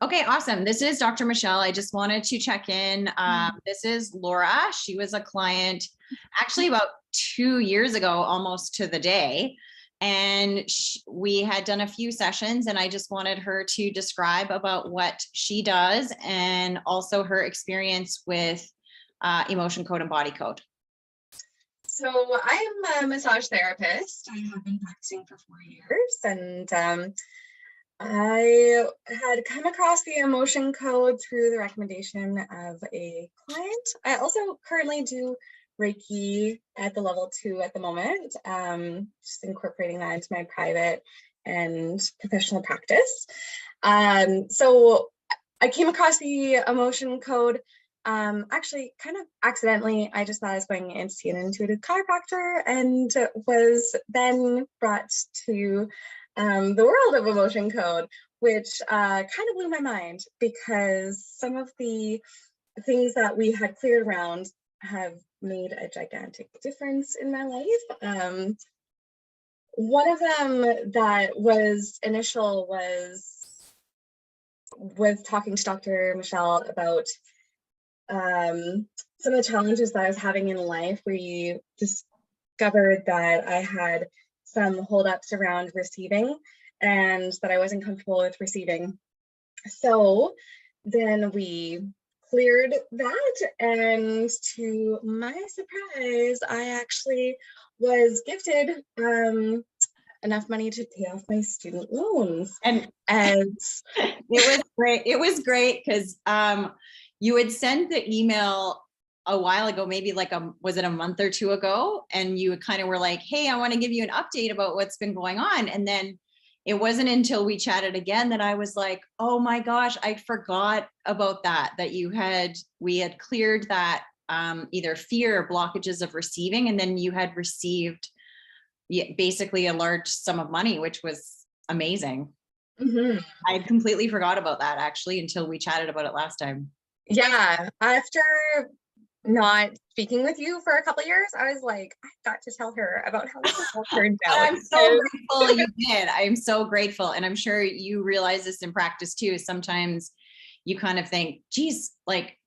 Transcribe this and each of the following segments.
Okay, awesome. This is Dr. Michelle. I just wanted to check in. This is Laura. She was a client actually about 2 years ago, almost to the day. And we had done a few sessions, and I just wanted her to describe about what she does and also her experience with emotion code and body code. So I'm a massage therapist. I have been practicing for 4 years, and I had come across the emotion code through the recommendation of a client. I also currently do Reiki at the level 2 at the moment, just incorporating that into my private and professional practice. So I came across the emotion code actually kind of accidentally. I just thought I was going in to see an intuitive chiropractor, and was then brought to the world of emotion code, which kind of blew my mind, because some of the things that we had cleared around have made a gigantic difference in my life. One of them that was initial was talking to Dr. Michelle about some of the challenges that I was having in life. We discovered that I had some holdups around receiving, and that I wasn't comfortable with receiving. So then we cleared that, and to my surprise, I actually was gifted enough money to pay off my student loans. And it was great. It was great because you had sent the email a while ago, maybe like was it a month or two ago? And you kind of were like, hey, I want to give you an update about what's been going on. And then it wasn't until we chatted again that I was like, oh my gosh, I forgot about that we had cleared that either fear or blockages of receiving. And then you had received basically a large sum of money, which was amazing. Mm-hmm. I completely forgot about that actually until we chatted about it last time. Yeah, after not speaking with you for a couple of years, I was like, I've got to tell her about how this all turned out. I'm so grateful you did. I am so grateful. And I'm sure you realize this in practice too. Sometimes you kind of think, geez, like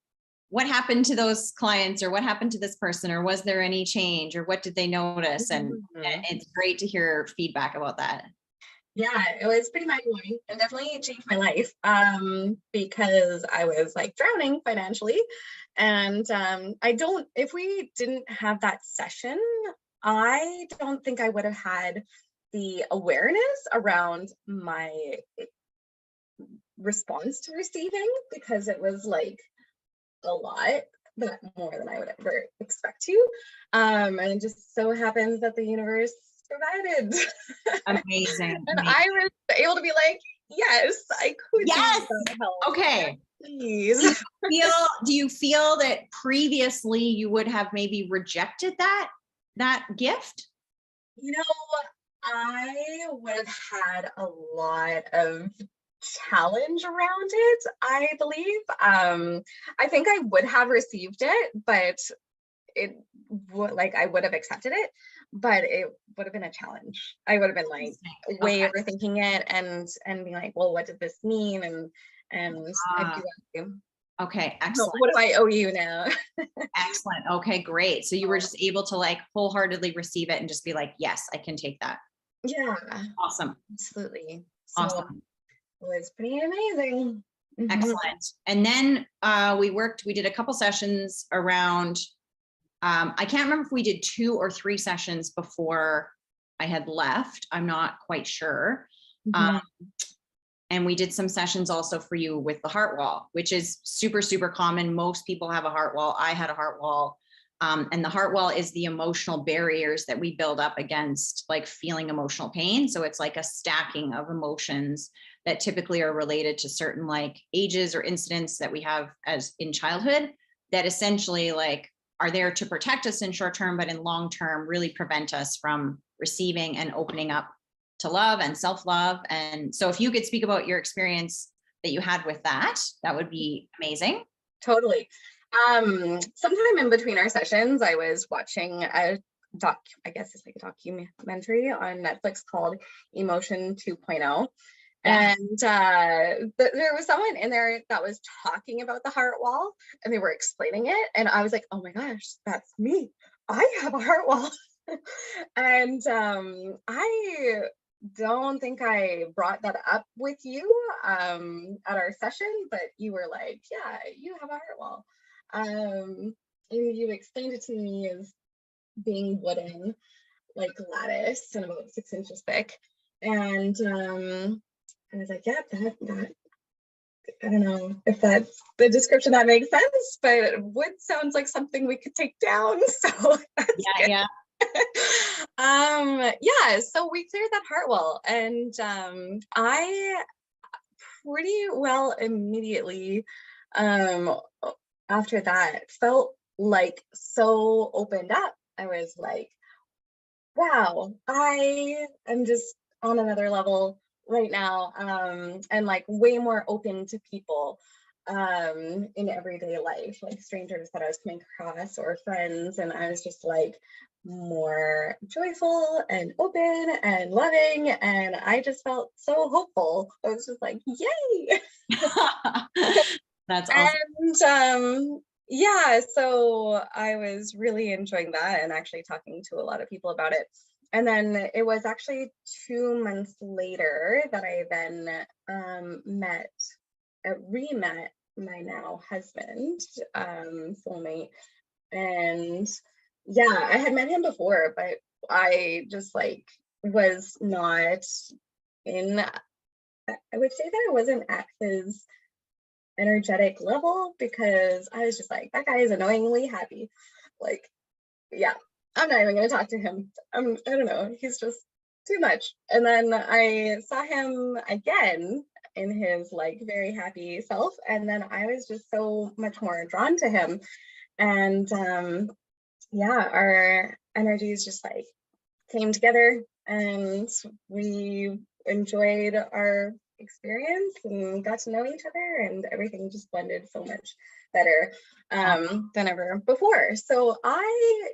what happened to those clients, or what happened to this person, or was there any change, or what did they notice? And it's great to hear feedback about that. Yeah, it was pretty mind-blowing, and definitely changed my life, because I was like drowning financially. And if we didn't have that session, I don't think I would have had the awareness around my response to receiving, because it was like a lot, but more than I would ever expect to. And it just so happens that the universe provided. Amazing. And I was able to be like, yes, I could. Yes. Help. Okay. Please. Do you feel that previously you would have maybe rejected that gift? You know, I would have had a lot of challenge around it, I believe. I think I would have received it, but it would, like, I would have accepted it, but it would have been a challenge. I would have been like way overthinking it, and being like, well, what did this mean? And I'd be like, okay, excellent. What do I owe you now? Excellent. Okay, great. So you were just able to like wholeheartedly receive it and just be like, yes, I can take that. Yeah. Awesome. Absolutely. So awesome. It was pretty amazing. Excellent. And then we did a couple sessions around, I can't remember if we did 2 or 3 sessions before I had left. I'm not quite sure. And we did some sessions also for you with the heart wall, which is super, super common. Most people have a heart wall. I had a heart wall. And the heart wall is the emotional barriers that we build up against like feeling emotional pain. So it's like a stacking of emotions that typically are related to certain like ages or incidents that we have as in childhood that essentially like are there to protect us in short term, but in long term really prevent us from receiving and opening up to love and self-love. And so if you could speak about your experience that you had with that, that would be amazing. Totally. Sometime in between our sessions, I was watching a I guess it's like a documentary on Netflix called Emotion 2.0. Yeah. And there was someone in there that was talking about the heart wall, and they were explaining it. And I was like, oh my gosh, that's me. I have a heart wall. And I don't think I brought that up with you at our session, but you were like, yeah, you have a heart wall. And you explained it to me as being wooden, like lattice, and about 6 inches thick. And I was like, yeah, that I don't know if that's the description that makes sense, but wood sounds like something we could take down. So that's good. Yeah. Yeah, so we cleared that heart wall, and I pretty well immediately after that felt like so opened up. I was like, wow, I am just on another level right now, and like way more open to people in everyday life, like strangers that I was coming across or friends, and I was just like more joyful and open and loving, and I just felt so hopeful. I was just like, yay. That's awesome. And yeah, so I was really enjoying that and actually talking to a lot of people about it. And then it was actually 2 months later that I then re-met my now husband, soulmate. And yeah, I had met him before, but I just like was not in, I would say that I wasn't at his energetic level, because I was just like, that guy is annoyingly happy. Like, yeah, I'm not even gonna talk to him. I don't know, he's just too much. And then I saw him again in his like very happy self, and then I was just so much more drawn to him. And yeah, our energies just like came together, and we enjoyed our experience and got to know each other, and everything just blended so much better than ever before. So I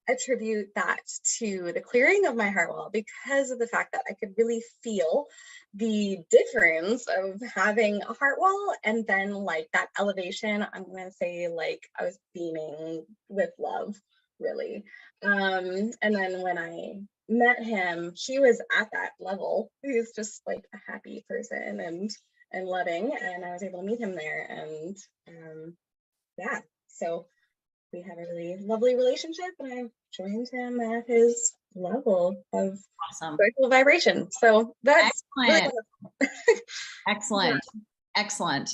attribute that to the clearing of my heart wall, because of the fact that I could really feel the difference of having a heart wall and then like that elevation. I'm gonna say like I was beaming with love, really. And then when I met him, he was at that level. He's just like a happy person and loving, and I was able to meet him there. And yeah, so we have a really lovely relationship, and I've joined him at his level of Awesome. joyful vibration. So that's Excellent. really Excellent. Excellent.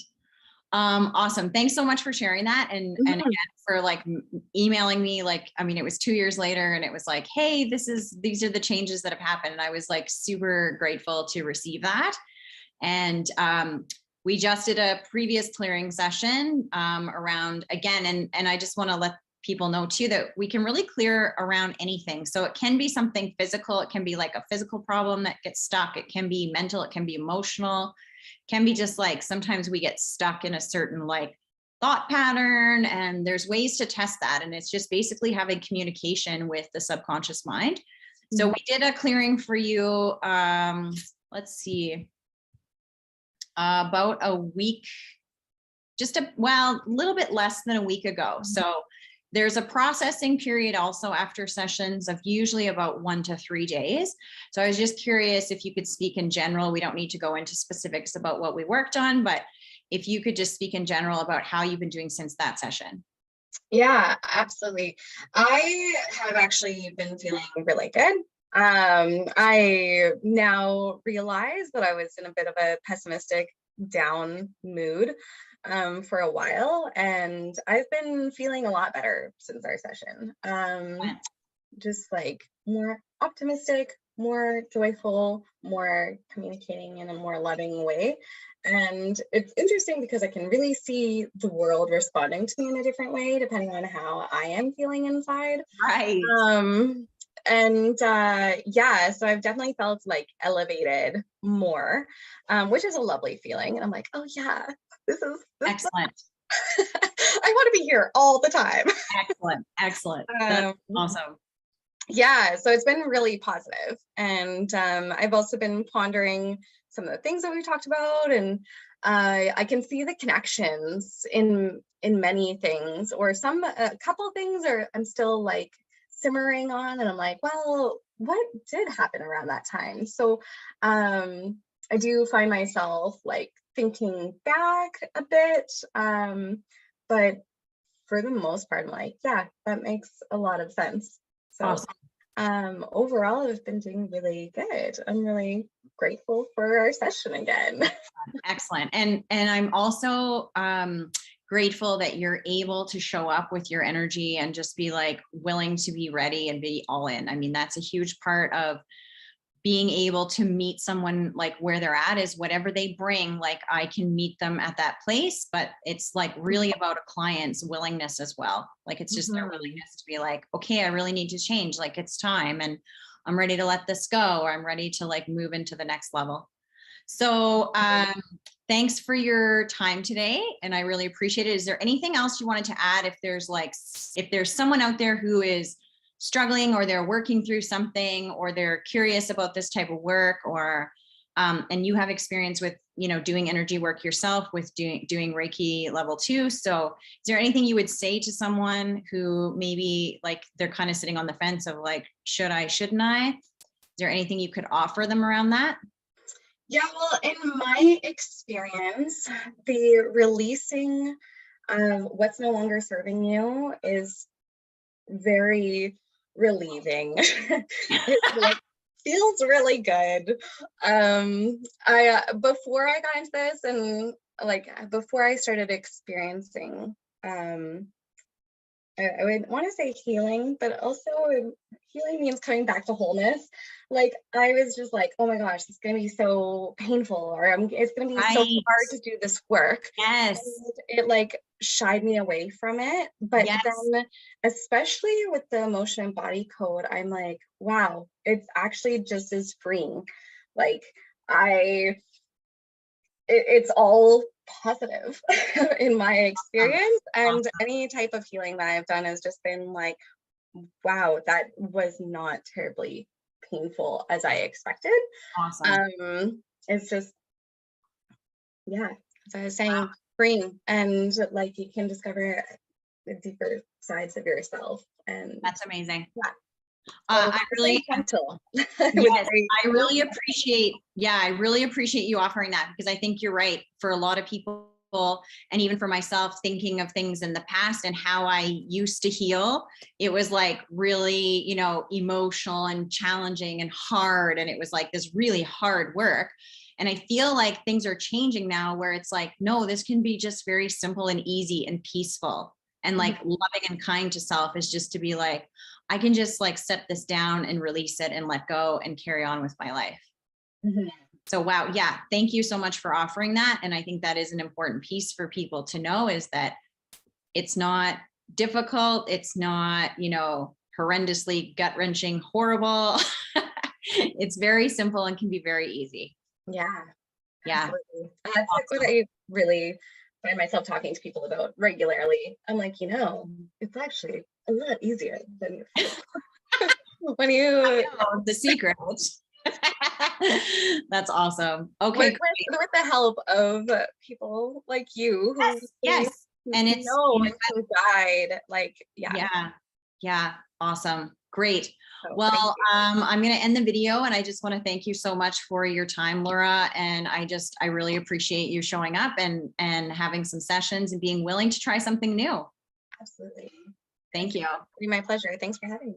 Awesome. Thanks so much for sharing that. And again, for like emailing me, like, I mean, it was 2 years later, and it was like, hey, these are the changes that have happened. And I was like super grateful to receive that. And we just did a previous clearing session around again, and I just want to let people know too that we can really clear around anything. So it can be something physical. It can be like a physical problem that gets stuck. It can be mental. It can be emotional. It can be just like sometimes we get stuck in a certain like thought pattern, and there's ways to test that. And it's just basically having communication with the subconscious mind. So we did a clearing for you. Let's see. About a week, a little bit less than a week ago. So there's a processing period also after sessions of usually about 1 to 3 days. So I was just curious if you could speak in general. We don't need to go into specifics about what we worked on, but if you could just speak in general about how you've been doing since that session. Yeah, absolutely. I have actually been feeling really good. I now realize that I was in a bit of a pessimistic, down mood for a while, and I've been feeling a lot better since our session. Just like more optimistic, more joyful, more communicating in a more loving way. And it's interesting because I can really see the world responding to me in a different way depending on how I am feeling inside. Right. And yeah, so I've definitely felt like elevated more, which is a lovely feeling. And I'm like, oh yeah, this Excellent. I want to be here all the time. Excellent. That's awesome. Yeah, so it's been really positive. And I've also been pondering some of the things that we talked about, and I can see the connections in many things, or a couple things are I'm still like simmering on, and I'm like, well, what did happen around that time? So I do find myself like thinking back a bit, but for the most part, I'm like, yeah, that makes a lot of sense. So Awesome. overall, I've been doing really good. I'm really grateful for our session again. Excellent. And I'm also grateful that you're able to show up with your energy and just be like willing to be ready and be all in. I mean, that's a huge part of being able to meet someone like where they're at, is whatever they bring, like I can meet them at that place, but it's like really about a client's willingness as well. Like it's just their willingness to be like, okay, I really need to change. Like it's time and I'm ready to let this go, or I'm ready to like move into the next level. So thanks for your time today. And I really appreciate it. Is there anything else you wanted to add? If there's someone out there who is struggling, or they're working through something, or they're curious about this type of work, or and you have experience with, you know, doing energy work yourself, with doing Reiki level 2. So is there anything you would say to someone who maybe like they're kind of sitting on the fence of like, should I, shouldn't I? Is there anything you could offer them around that? Yeah, well, in my experience, the releasing of what's no longer serving you is very relieving. It like feels really good. I before I got into this, and like before I started experiencing I would want to say healing, but also healing means coming back to wholeness. Like I was just like, oh my gosh, it's going to be so painful, or it's going to be so hard to do this work. Yes. And it like shied me away from it. But Yes. then, especially with the emotion and body code, I'm like, wow, it's actually just as freeing. Like it's all positive in my experience, and any type of healing that I've done has just been like, wow, that was not terribly painful as I expected. Awesome. It's just, yeah, as I was saying, freeing, and like you can discover the deeper sides of yourself, and that's amazing. Yeah. I really gentle. Yes, I really appreciate, I really appreciate you offering that, because I think you're right. For a lot of people, and even for myself, thinking of things in the past and how I used to heal, it was like really, you know, emotional and challenging and hard. And it was like this really hard work. And I feel like things are changing now, where it's like, no, this can be just very simple and easy and peaceful. And like loving and kind to self is just to be like, I can just like set this down and release it and let go and carry on with my life. So, wow. Yeah. Thank you so much for offering that. And I think that is an important piece for people to know, is that it's not difficult. It's not, you know, horrendously gut wrenching, horrible. It's very simple and can be very easy. Yeah. Yeah. Absolutely. That's like what I really find myself talking to people about regularly. I'm like, you know, it's actually a lot easier than you think. When you the secret. That's awesome. Okay. With the help of people like you who yes. And it's know and can guide, like, yeah. Awesome. Great. Well, I'm going to end the video, and I just want to thank you so much for your time, Laura. And I really appreciate you showing up and having some sessions and being willing to try something new. Absolutely. Thank you. It'd be my pleasure. Thanks for having me.